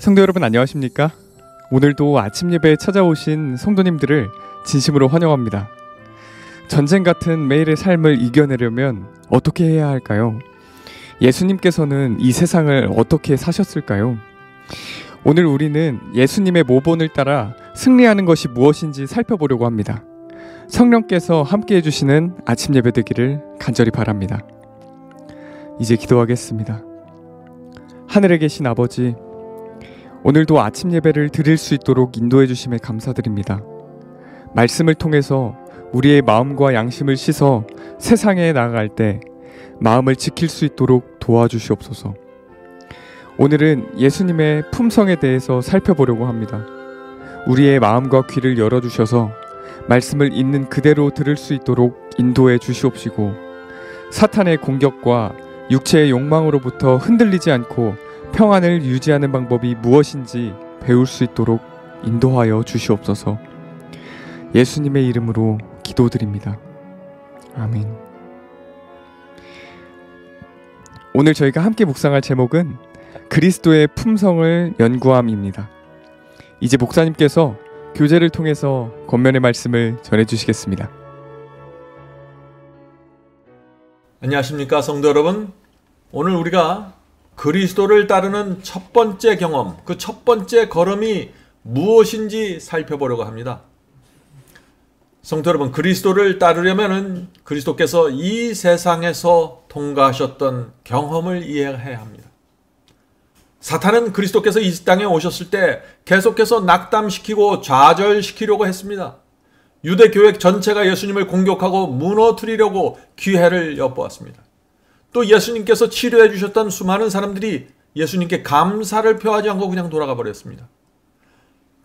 성도 여러분 안녕하십니까? 오늘도 아침 예배에 찾아오신 성도님들을 진심으로 환영합니다. 전쟁 같은 매일의 삶을 이겨내려면 어떻게 해야 할까요? 예수님께서는 이 세상을 어떻게 사셨을까요? 오늘 우리는 예수님의 모본을 따라 승리하는 것이 무엇인지 살펴보려고 합니다. 성령께서 함께 해주시는 아침 예배 되기를 간절히 바랍니다. 이제 기도하겠습니다. 하늘에 계신 아버지, 오늘도 아침 예배를 드릴 수 있도록 인도해 주심에 감사드립니다. 말씀을 통해서 우리의 마음과 양심을 씻어 세상에 나아갈 때 마음을 지킬 수 있도록 도와주시옵소서. 오늘은 예수님의 품성에 대해서 살펴보려고 합니다. 우리의 마음과 귀를 열어주셔서 말씀을 있는 그대로 들을 수 있도록 인도해 주시옵시고, 사탄의 공격과 육체의 욕망으로부터 흔들리지 않고 평안을 유지하는 방법이 무엇인지 배울 수 있도록 인도하여 주시옵소서. 예수님의 이름으로 기도드립니다. 아멘. 오늘 저희가 함께 묵상할 제목은 그리스도의 품성을 연구함입니다. 이제 목사님께서 교제를 통해서 권면의 말씀을 전해주시겠습니다. 안녕하십니까 성도 여러분. 오늘 우리가 그리스도를 따르는 첫 번째 경험, 그 첫 번째 걸음이 무엇인지 살펴보려고 합니다. 성도 여러분, 그리스도를 따르려면 그리스도께서 이 세상에서 통과하셨던 경험을 이해해야 합니다. 사탄은 그리스도께서 이 땅에 오셨을 때 계속해서 낙담시키고 좌절시키려고 했습니다. 유대교회 전체가 예수님을 공격하고 무너뜨리려고 기회를 엿보았습니다. 또 예수님께서 치료해 주셨던 수많은 사람들이 예수님께 감사를 표하지 않고 그냥 돌아가 버렸습니다.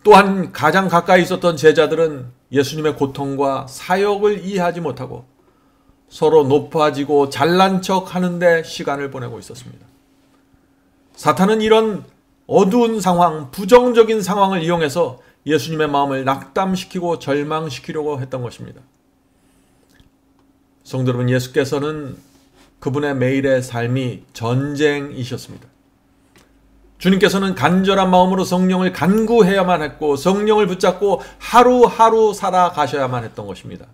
또한 가장 가까이 있었던 제자들은 예수님의 고통과 사역을 이해하지 못하고 서로 높아지고 잘난 척 하는데 시간을 보내고 있었습니다. 사탄은 이런 어두운 상황, 부정적인 상황을 이용해서 예수님의 마음을 낙담시키고 절망시키려고 했던 것입니다. 성도 여러분, 예수께서는 그분의 매일의 삶이 전쟁이셨습니다. 주님께서는 간절한 마음으로 성령을 간구해야만 했고 성령을 붙잡고 하루하루 살아가셔야만 했던 것입니다.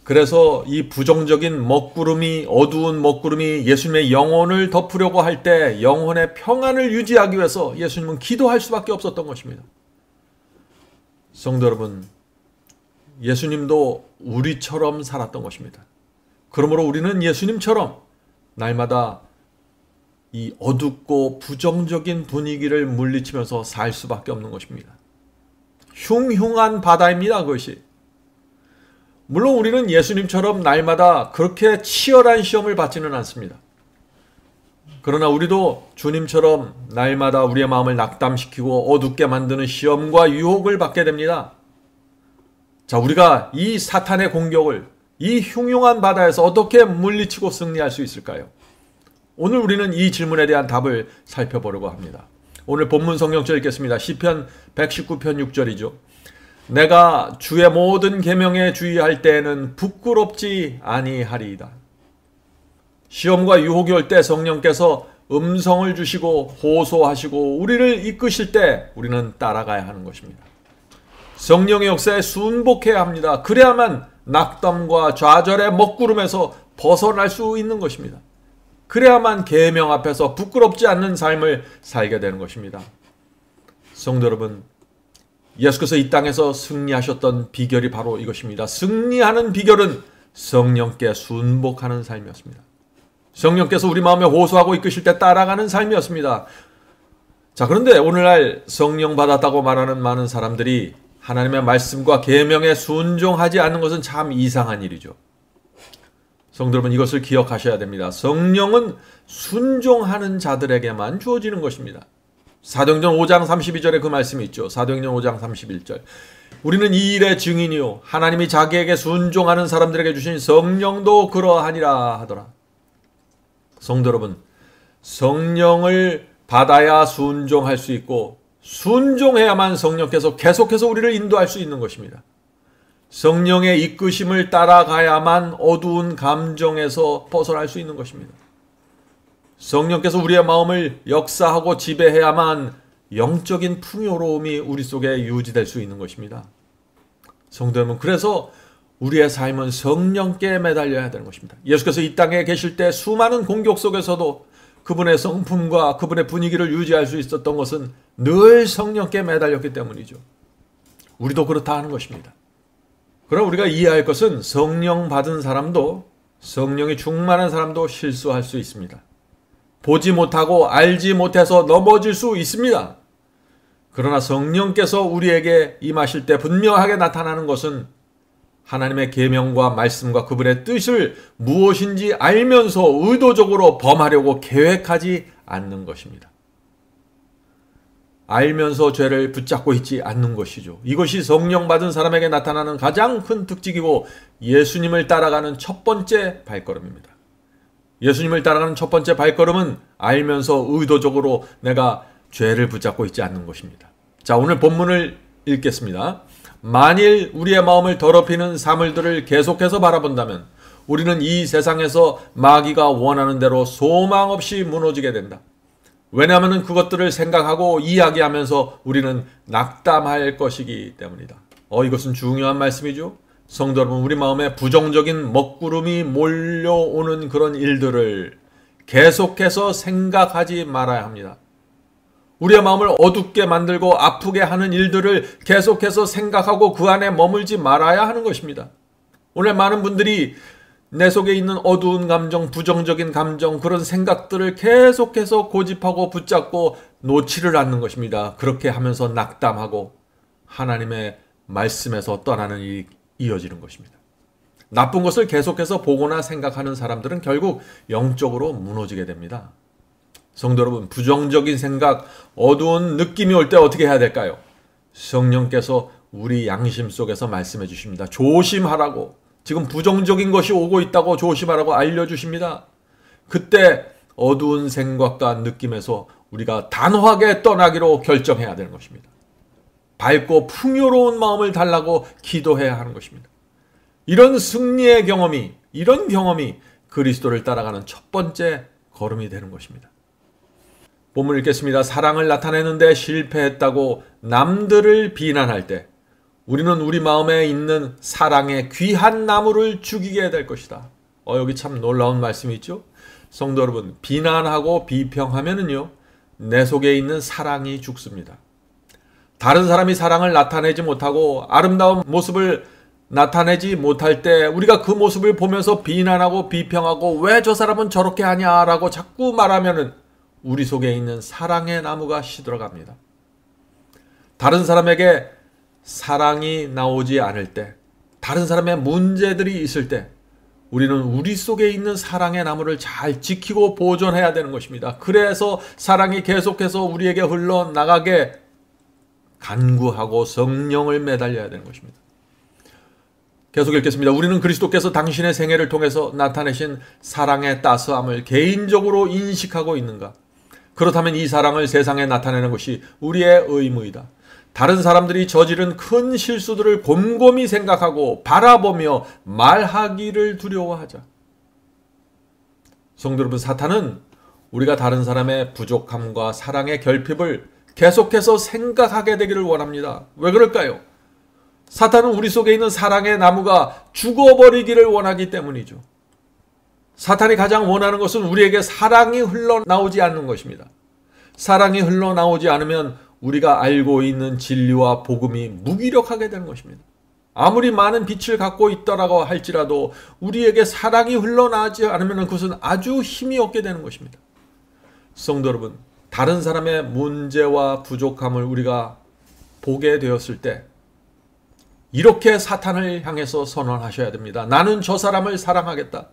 그래서 이 부정적인 먹구름이, 어두운 먹구름이 예수님의 영혼을 덮으려고 할 때 영혼의 평안을 유지하기 위해서 예수님은 기도할 수밖에 없었던 것입니다. 성도 여러분, 예수님도 우리처럼 살았던 것입니다. 그러므로 우리는 예수님처럼 날마다 이 어둡고 부정적인 분위기를 물리치면서 살 수밖에 없는 것입니다. 흉흉한 바다입니다, 그것이. 물론 우리는 예수님처럼 날마다 그렇게 치열한 시험을 받지는 않습니다. 그러나 우리도 주님처럼 날마다 우리의 마음을 낙담시키고 어둡게 만드는 시험과 유혹을 받게 됩니다. 자, 우리가 이 사탄의 공격을, 이 흉흉한 바다에서 어떻게 물리치고 승리할 수 있을까요? 오늘 우리는 이 질문에 대한 답을 살펴보려고 합니다. 오늘 본문 성경절 읽겠습니다. 시편 119편 6절이죠. 내가 주의 모든 계명에 주의할 때에는 부끄럽지 아니하리이다. 시험과 유혹이 올 때 성령께서 음성을 주시고 호소하시고 우리를 이끄실 때 우리는 따라가야 하는 것입니다. 성령의 역사에 순복해야 합니다. 그래야만 낙담과 좌절의 먹구름에서 벗어날 수 있는 것입니다. 그래야만 계명 앞에서 부끄럽지 않는 삶을 살게 되는 것입니다. 성도 여러분, 예수께서 이 땅에서 승리하셨던 비결이 바로 이것입니다. 승리하는 비결은 성령께 순복하는 삶이었습니다. 성령께서 우리 마음에 호소하고 이끄실 때 따라가는 삶이었습니다. 자, 그런데 오늘날 성령 받았다고 말하는 많은 사람들이 하나님의 말씀과 계명에 순종하지 않는 것은 참 이상한 일이죠. 성도 여러분, 이것을 기억하셔야 됩니다. 성령은 순종하는 자들에게만 주어지는 것입니다. 사도행전 5장 32절에 그 말씀이 있죠. 사도행전 5장 31절. 우리는 이 일의 증인이요 하나님이 자기에게 순종하는 사람들에게 주신 성령도 그러하니라 하더라. 성도 여러분, 성령을 받아야 순종할 수 있고 순종해야만 성령께서 계속해서 우리를 인도할 수 있는 것입니다. 성령의 이끄심을 따라가야만 어두운 감정에서 벗어날 수 있는 것입니다. 성령께서 우리의 마음을 역사하고 지배해야만 영적인 풍요로움이 우리 속에 유지될 수 있는 것입니다. 성도 여러분, 그래서 우리의 삶은 성령께 매달려야 되는 것입니다. 예수께서 이 땅에 계실 때 수많은 공격 속에서도 그분의 성품과 그분의 분위기를 유지할 수 있었던 것은 늘 성령께 매달렸기 때문이죠. 우리도 그렇다 하는 것입니다. 그럼 우리가 이해할 것은 성령 받은 사람도, 성령이 충만한 사람도 실수할 수 있습니다. 보지 못하고 알지 못해서 넘어질 수 있습니다. 그러나 성령께서 우리에게 임하실 때 분명하게 나타나는 것은 하나님의 계명과 말씀과 그분의 뜻을 무엇인지 알면서 의도적으로 범하려고 계획하지 않는 것입니다. 알면서 죄를 붙잡고 있지 않는 것이죠. 이것이 성령 받은 사람에게 나타나는 가장 큰 특징이고 예수님을 따라가는 첫 번째 발걸음입니다. 예수님을 따라가는 첫 번째 발걸음은 알면서 의도적으로 내가 죄를 붙잡고 있지 않는 것입니다. 자, 오늘 본문을 읽겠습니다. 만일 우리의 마음을 더럽히는 사물들을 계속해서 바라본다면 우리는 이 세상에서 마귀가 원하는 대로 소망 없이 무너지게 된다. 왜냐하면 그것들을 생각하고 이야기하면서 우리는 낙담할 것이기 때문이다. 이것은 중요한 말씀이죠. 성도 여러분, 우리 마음에 부정적인 먹구름이 몰려오는 그런 일들을 계속해서 생각하지 말아야 합니다. 우리의 마음을 어둡게 만들고 아프게 하는 일들을 계속해서 생각하고 그 안에 머물지 말아야 하는 것입니다. 오늘 많은 분들이 내 속에 있는 어두운 감정, 부정적인 감정, 그런 생각들을 계속해서 고집하고 붙잡고 놓지를 않는 것입니다. 그렇게 하면서 낙담하고 하나님의 말씀에서 떠나는 일이 이어지는 것입니다. 나쁜 것을 계속해서 보거나 생각하는 사람들은 결국 영적으로 무너지게 됩니다. 성도 여러분, 부정적인 생각, 어두운 느낌이 올 때 어떻게 해야 될까요? 성령께서 우리 양심 속에서 말씀해 주십니다. 조심하라고. 지금 부정적인 것이 오고 있다고 조심하라고 알려주십니다. 그때 어두운 생각과 느낌에서 우리가 단호하게 떠나기로 결정해야 되는 것입니다. 밝고 풍요로운 마음을 달라고 기도해야 하는 것입니다. 이런 승리의 경험이, 이런 경험이 그리스도를 따라가는 첫 번째 걸음이 되는 것입니다. 본문 읽겠습니다. 사랑을 나타내는데 실패했다고 남들을 비난할 때 우리는 우리 마음에 있는 사랑의 귀한 나무를 죽이게 될 것이다. 여기 참 놀라운 말씀이 있죠. 성도 여러분, 비난하고 비평하면은요, 내 속에 있는 사랑이 죽습니다. 다른 사람이 사랑을 나타내지 못하고 아름다운 모습을 나타내지 못할 때 우리가 그 모습을 보면서 비난하고 비평하고 왜 저 사람은 저렇게 하냐라고 자꾸 말하면은 우리 속에 있는 사랑의 나무가 시들어갑니다. 다른 사람에게 사랑이 나오지 않을 때, 다른 사람의 문제들이 있을 때 우리는 우리 속에 있는 사랑의 나무를 잘 지키고 보존해야 되는 것입니다. 그래서 사랑이 계속해서 우리에게 흘러나가게 간구하고 성령을 매달려야 되는 것입니다. 계속 읽겠습니다. 우리는 그리스도께서 당신의 생애를 통해서 나타내신 사랑의 따스함을 개인적으로 인식하고 있는가? 그렇다면 이 사랑을 세상에 나타내는 것이 우리의 의무이다. 다른 사람들이 저지른 큰 실수들을 곰곰이 생각하고 바라보며 말하기를 두려워하자. 성도 여러분, 사탄은 우리가 다른 사람의 부족함과 사랑의 결핍을 계속해서 생각하게 되기를 원합니다. 왜 그럴까요? 사탄은 우리 속에 있는 사랑의 나무가 죽어버리기를 원하기 때문이죠. 사탄이 가장 원하는 것은 우리에게 사랑이 흘러나오지 않는 것입니다. 사랑이 흘러나오지 않으면 우리가 알고 있는 진리와 복음이 무기력하게 되는 것입니다. 아무리 많은 빛을 갖고 있더라고 할지라도 우리에게 사랑이 흘러나오지 않으면 그것은 아주 힘이 없게 되는 것입니다. 성도 여러분, 다른 사람의 문제와 부족함을 우리가 보게 되었을 때 이렇게 사탄을 향해서 선언하셔야 됩니다. 나는 저 사람을 사랑하겠다.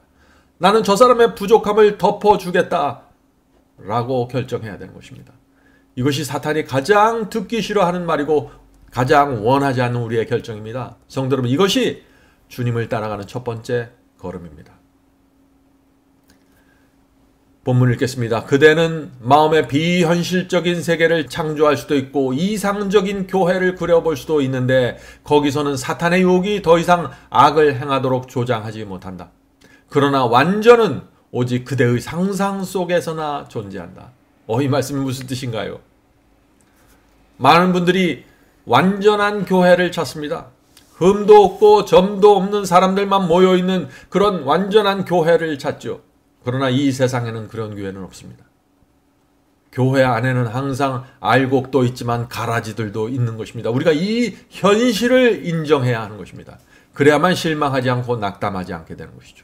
나는 저 사람의 부족함을 덮어주겠다. 라고 결정해야 되는 것입니다. 이것이 사탄이 가장 듣기 싫어하는 말이고 가장 원하지 않는 우리의 결정입니다. 성도 여러분, 이것이 주님을 따라가는 첫 번째 걸음입니다. 본문 읽겠습니다. 그대는 마음의 비현실적인 세계를 창조할 수도 있고 이상적인 교회를 그려볼 수도 있는데 거기서는 사탄의 유혹이 더 이상 악을 행하도록 조장하지 못한다. 그러나 완전은 오직 그대의 상상 속에서나 존재한다. 이 말씀이 무슨 뜻인가요? 많은 분들이 완전한 교회를 찾습니다. 흠도 없고 점도 없는 사람들만 모여있는 그런 완전한 교회를 찾죠. 그러나 이 세상에는 그런 교회는 없습니다. 교회 안에는 항상 알곡도 있지만 가라지들도 있는 것입니다. 우리가 이 현실을 인정해야 하는 것입니다. 그래야만 실망하지 않고 낙담하지 않게 되는 것이죠.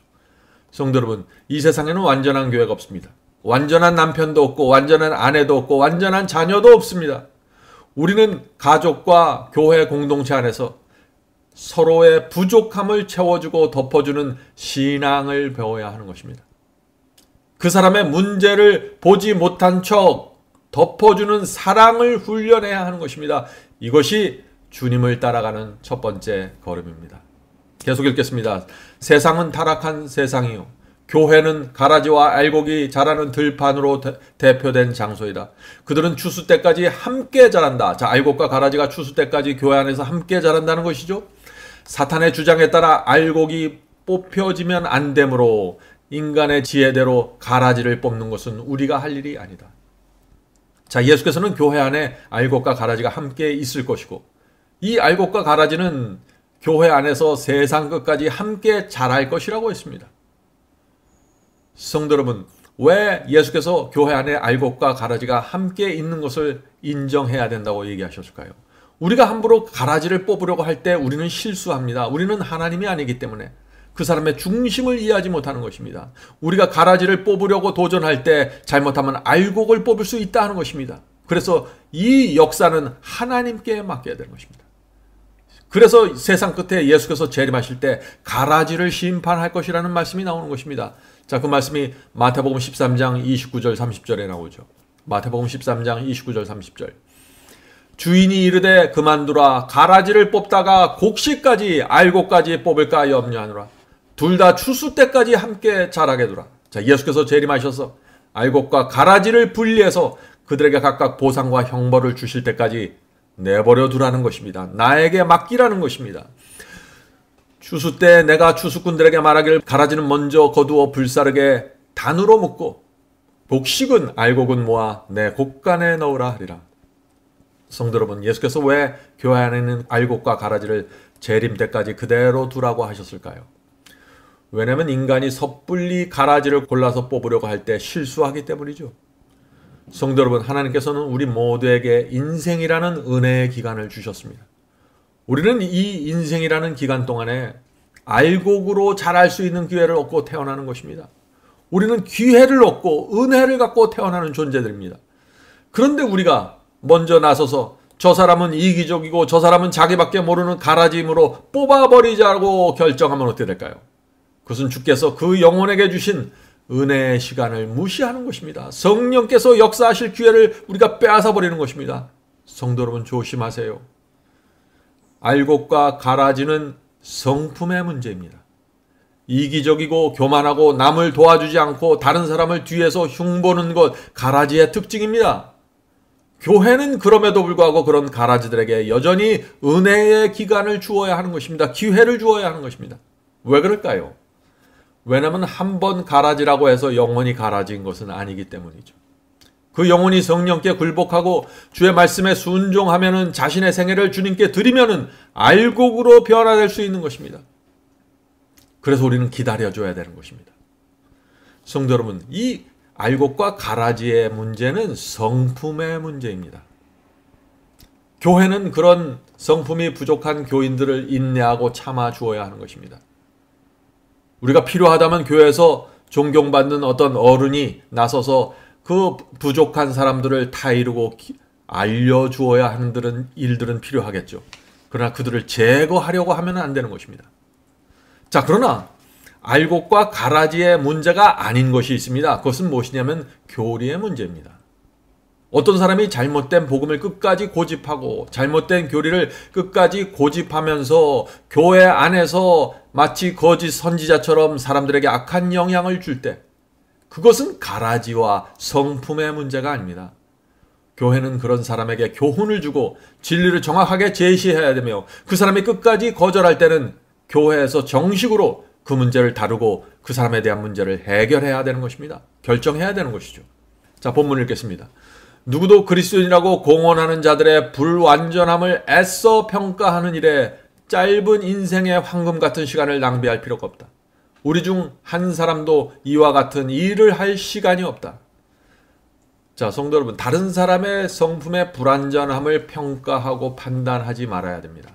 성도 여러분, 이 세상에는 완전한 교회가 없습니다. 완전한 남편도 없고 완전한 아내도 없고 완전한 자녀도 없습니다. 우리는 가족과 교회 공동체 안에서 서로의 부족함을 채워주고 덮어주는 신앙을 배워야 하는 것입니다. 그 사람의 문제를 보지 못한 척 덮어주는 사랑을 훈련해야 하는 것입니다. 이것이 주님을 따라가는 첫 번째 걸음입니다. 계속 읽겠습니다. 세상은 타락한 세상이요, 교회는 가라지와 알곡이 자라는 들판으로 대표된 장소이다. 그들은 추수 때까지 함께 자란다. 자, 알곡과 가라지가 추수 때까지 교회 안에서 함께 자란다는 것이죠. 사탄의 주장에 따라 알곡이 뽑혀지면 안 되므로 인간의 지혜대로 가라지를 뽑는 것은 우리가 할 일이 아니다. 자, 예수께서는 교회 안에 알곡과 가라지가 함께 있을 것이고, 이 알곡과 가라지는 교회 안에서 세상 끝까지 함께 자랄 것이라고 했습니다. 성도 여러분, 왜 예수께서 교회 안에 알곡과 가라지가 함께 있는 것을 인정해야 된다고 얘기하셨을까요? 우리가 함부로 가라지를 뽑으려고 할 때 우리는 실수합니다. 우리는 하나님이 아니기 때문에 그 사람의 중심을 이해하지 못하는 것입니다. 우리가 가라지를 뽑으려고 도전할 때 잘못하면 알곡을 뽑을 수 있다 하는 것입니다. 그래서 이 역사는 하나님께 맡겨야 되는 것입니다. 그래서 세상 끝에 예수께서 재림하실 때 가라지를 심판할 것이라는 말씀이 나오는 것입니다. 자, 그 말씀이 마태복음 13장 29절 30절에 나오죠. 마태복음 13장 29절 30절. 주인이 이르되 그만두라. 가라지를 뽑다가 곡식까지 알곡까지 뽑을까 염려하노라. 둘 다 추수 때까지 함께 자라게 두라. 자, 예수께서 재림하셔서 알곡과 가라지를 분리해서 그들에게 각각 보상과 형벌을 주실 때까지 내버려 두라는 것입니다. 나에게 맡기라는 것입니다. 추수 때 내가 추수꾼들에게 말하기를 가라지는 먼저 거두어 불사르게 단으로 묶고 곡식은 알곡은 모아 내 곡간에 넣으라 하리라. 성도 여러분, 예수께서 왜 교회 안에 있는 알곡과 가라지를 재림 때까지 그대로 두라고 하셨을까요? 왜냐하면 인간이 섣불리 가라지를 골라서 뽑으려고 할 때 실수하기 때문이죠. 성도 여러분, 하나님께서는 우리 모두에게 인생이라는 은혜의 기간을 주셨습니다. 우리는 이 인생이라는 기간 동안에 알곡으로 자랄 수 있는 기회를 얻고 태어나는 것입니다. 우리는 기회를 얻고 은혜를 갖고 태어나는 존재들입니다. 그런데 우리가 먼저 나서서 저 사람은 이기적이고 저 사람은 자기밖에 모르는 가라지임으로 뽑아버리자고 결정하면 어떻게 될까요? 그것은 주께서 그 영혼에게 주신 은혜의 시간을 무시하는 것입니다. 성령께서 역사하실 기회를 우리가 빼앗아 버리는 것입니다. 성도 여러분, 조심하세요. 알곡과 가라지는 성품의 문제입니다. 이기적이고 교만하고 남을 도와주지 않고 다른 사람을 뒤에서 흉보는 것, 가라지의 특징입니다. 교회는 그럼에도 불구하고 그런 가라지들에게 여전히 은혜의 기간을 주어야 하는 것입니다. 기회를 주어야 하는 것입니다. 왜 그럴까요? 왜냐하면 한 번 가라지라고 해서 영원히 가라지인 것은 아니기 때문이죠. 그 영혼이 성령께 굴복하고 주의 말씀에 순종하면은 자신의 생애를 주님께 드리면은 알곡으로 변화될 수 있는 것입니다. 그래서 우리는 기다려줘야 되는 것입니다. 성도 여러분, 이 알곡과 가라지의 문제는 성품의 문제입니다. 교회는 그런 성품이 부족한 교인들을 인내하고 참아 주어야 하는 것입니다. 우리가 필요하다면 교회에서 존경받는 어떤 어른이 나서서 그 부족한 사람들을 타이르고 알려주어야 하는 일들은 필요하겠죠. 그러나 그들을 제거하려고 하면 안 되는 것입니다. 자, 그러나 알곡과 가라지의 문제가 아닌 것이 있습니다. 그것은 무엇이냐면 교리의 문제입니다. 어떤 사람이 잘못된 복음을 끝까지 고집하고 잘못된 교리를 끝까지 고집하면서 교회 안에서 마치 거짓 선지자처럼 사람들에게 악한 영향을 줄 때, 그것은 가라지와 성품의 문제가 아닙니다. 교회는 그런 사람에게 교훈을 주고 진리를 정확하게 제시해야 되며, 그 사람이 끝까지 거절할 때는 교회에서 정식으로 그 문제를 다루고 그 사람에 대한 문제를 해결해야 되는 것입니다. 결정해야 되는 것이죠. 자, 본문을 읽겠습니다. 누구도 그리스도인이라고 공언하는 자들의 불완전함을 애써 평가하는 일에 짧은 인생의 황금 같은 시간을 낭비할 필요가 없다. 우리 중 한 사람도 이와 같은 일을 할 시간이 없다. 자, 성도 여러분, 다른 사람의 성품의 불완전함을 평가하고 판단하지 말아야 됩니다.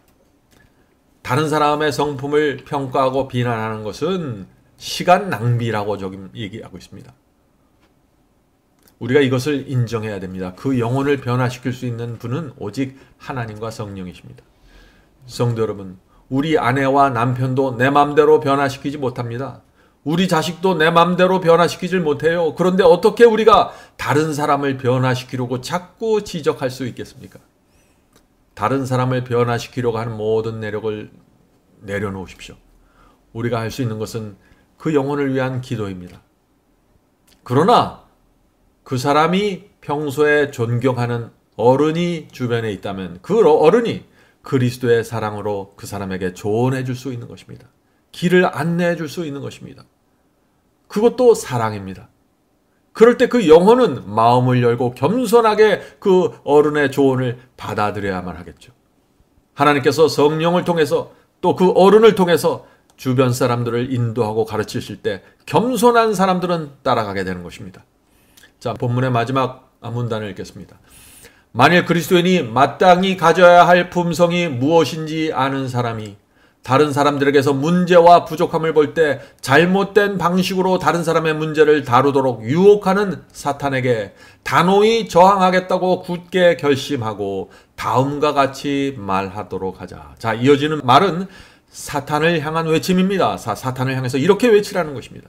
다른 사람의 성품을 평가하고 비난하는 것은 시간 낭비라고 지금 얘기하고 있습니다. 우리가 이것을 인정해야 됩니다. 그 영혼을 변화시킬 수 있는 분은 오직 하나님과 성령이십니다. 성도 여러분, 우리 아내와 남편도 내 맘대로 변화시키지 못합니다. 우리 자식도 내 맘대로 변화시키질 못해요. 그런데 어떻게 우리가 다른 사람을 변화시키려고 자꾸 지적할 수 있겠습니까? 다른 사람을 변화시키려고 하는 모든 내력을 내려놓으십시오. 우리가 할 수 있는 것은 그 영혼을 위한 기도입니다. 그러나 그 사람이 평소에 존경하는 어른이 주변에 있다면 그 어른이 그리스도의 사랑으로 그 사람에게 조언해 줄 수 있는 것입니다. 길을 안내해 줄 수 있는 것입니다. 그것도 사랑입니다. 그럴 때 그 영혼은 마음을 열고 겸손하게 그 어른의 조언을 받아들여야만 하겠죠. 하나님께서 성령을 통해서 또 그 어른을 통해서 주변 사람들을 인도하고 가르치실 때 겸손한 사람들은 따라가게 되는 것입니다. 자, 본문의 마지막 문단을 읽겠습니다. 만일 그리스도인이 마땅히 가져야 할 품성이 무엇인지 아는 사람이 다른 사람들에게서 문제와 부족함을 볼 때 잘못된 방식으로 다른 사람의 문제를 다루도록 유혹하는 사탄에게 단호히 저항하겠다고 굳게 결심하고 다음과 같이 말하도록 하자. 자, 이어지는 말은 사탄을 향한 외침입니다. 사탄을 향해서 이렇게 외치라는 것입니다.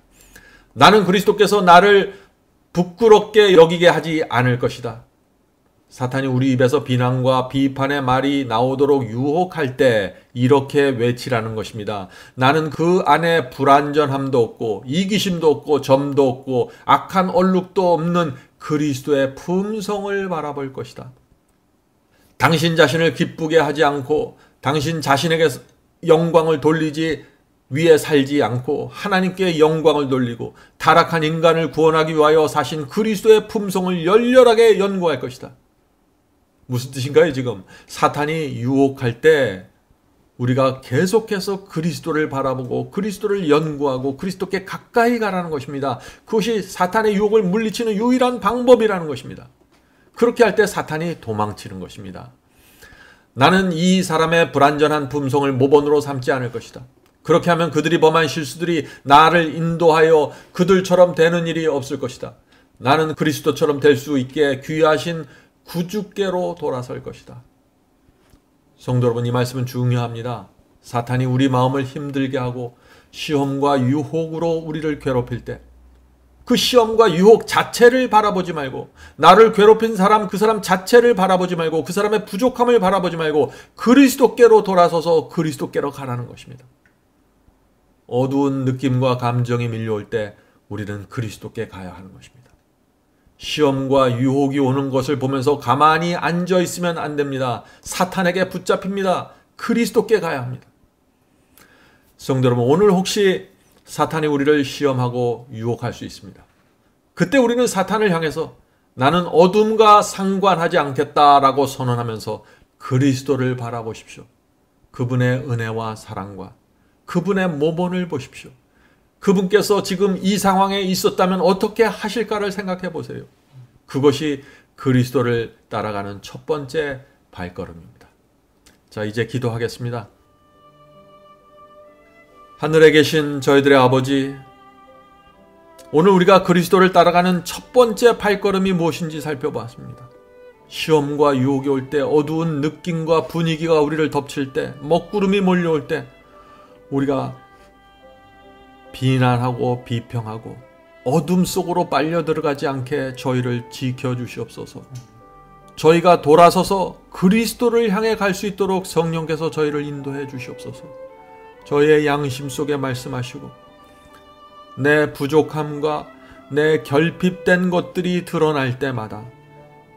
나는 그리스도께서 나를 부끄럽게 여기게 하지 않을 것이다. 사탄이 우리 입에서 비난과 비판의 말이 나오도록 유혹할 때 이렇게 외치라는 것입니다. 나는 그 안에 불완전함도 없고 이기심도 없고 점도 없고 악한 얼룩도 없는 그리스도의 품성을 바라볼 것이다. 당신 자신을 기쁘게 하지 않고 당신 자신에게 영광을 돌리지 위에 살지 않고 하나님께 영광을 돌리고 타락한 인간을 구원하기 위하여 사신 그리스도의 품성을 열렬하게 연구할 것이다. 무슨 뜻인가요? 지금 사탄이 유혹할 때 우리가 계속해서 그리스도를 바라보고 그리스도를 연구하고 그리스도께 가까이 가라는 것입니다. 그것이 사탄의 유혹을 물리치는 유일한 방법이라는 것입니다. 그렇게 할 때 사탄이 도망치는 것입니다. 나는 이 사람의 불완전한 품성을 모본으로 삼지 않을 것이다. 그렇게 하면 그들이 범한 실수들이 나를 인도하여 그들처럼 되는 일이 없을 것이다. 나는 그리스도처럼 될 수 있게 귀하신 구주께로 돌아설 것이다. 성도 여러분, 이 말씀은 중요합니다. 사탄이 우리 마음을 힘들게 하고 시험과 유혹으로 우리를 괴롭힐 때 그 시험과 유혹 자체를 바라보지 말고 나를 괴롭힌 사람, 그 사람 자체를 바라보지 말고 그 사람의 부족함을 바라보지 말고 그리스도께로 돌아서서 그리스도께로 가라는 것입니다. 어두운 느낌과 감정이 밀려올 때 우리는 그리스도께 가야 하는 것입니다. 시험과 유혹이 오는 것을 보면서 가만히 앉아 있으면 안 됩니다. 사탄에게 붙잡힙니다. 그리스도께 가야 합니다. 성도 여러분, 오늘 혹시 사탄이 우리를 시험하고 유혹할 수 있습니다. 그때 우리는 사탄을 향해서 나는 어둠과 상관하지 않겠다라고 선언하면서 그리스도를 바라보십시오. 그분의 은혜와 사랑과 그분의 모본을 보십시오. 그분께서 지금 이 상황에 있었다면 어떻게 하실까를 생각해 보세요. 그것이 그리스도를 따라가는 첫 번째 발걸음입니다. 자, 이제 기도하겠습니다. 하늘에 계신 저희들의 아버지, 오늘 우리가 그리스도를 따라가는 첫 번째 발걸음이 무엇인지 살펴봤습니다. 시험과 유혹이 올 때, 어두운 느낌과 분위기가 우리를 덮칠 때, 먹구름이 몰려올 때 우리가 비난하고 비평하고 어둠 속으로 빨려 들어가지 않게 저희를 지켜주시옵소서. 저희가 돌아서서 그리스도를 향해 갈 수 있도록 성령께서 저희를 인도해 주시옵소서. 저희의 양심 속에 말씀하시고 내 부족함과 내 결핍된 것들이 드러날 때마다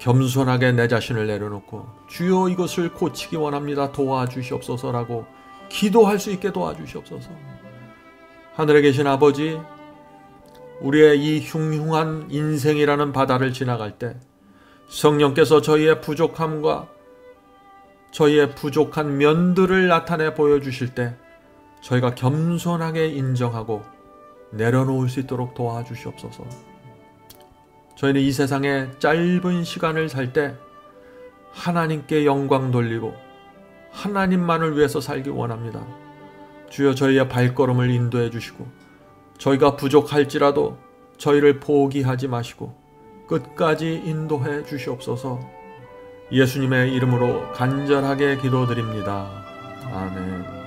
겸손하게 내 자신을 내려놓고 주여 이것을 고치기 원합니다. 도와주시옵소서라고 기도할 수 있게 도와주시옵소서. 하늘에 계신 아버지, 우리의 이 흉흉한 인생이라는 바다를 지나갈 때 성령께서 저희의 부족함과 저희의 부족한 면들을 나타내 보여주실 때 저희가 겸손하게 인정하고 내려놓을 수 있도록 도와주시옵소서. 저희는 이 세상에 짧은 시간을 살 때 하나님께 영광 돌리고 하나님만을 위해서 살기 원합니다. 주여, 저희의 발걸음을 인도해 주시고 저희가 부족할지라도 저희를 포기하지 마시고 끝까지 인도해 주시옵소서. 예수님의 이름으로 간절하게 기도드립니다. 아멘.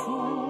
주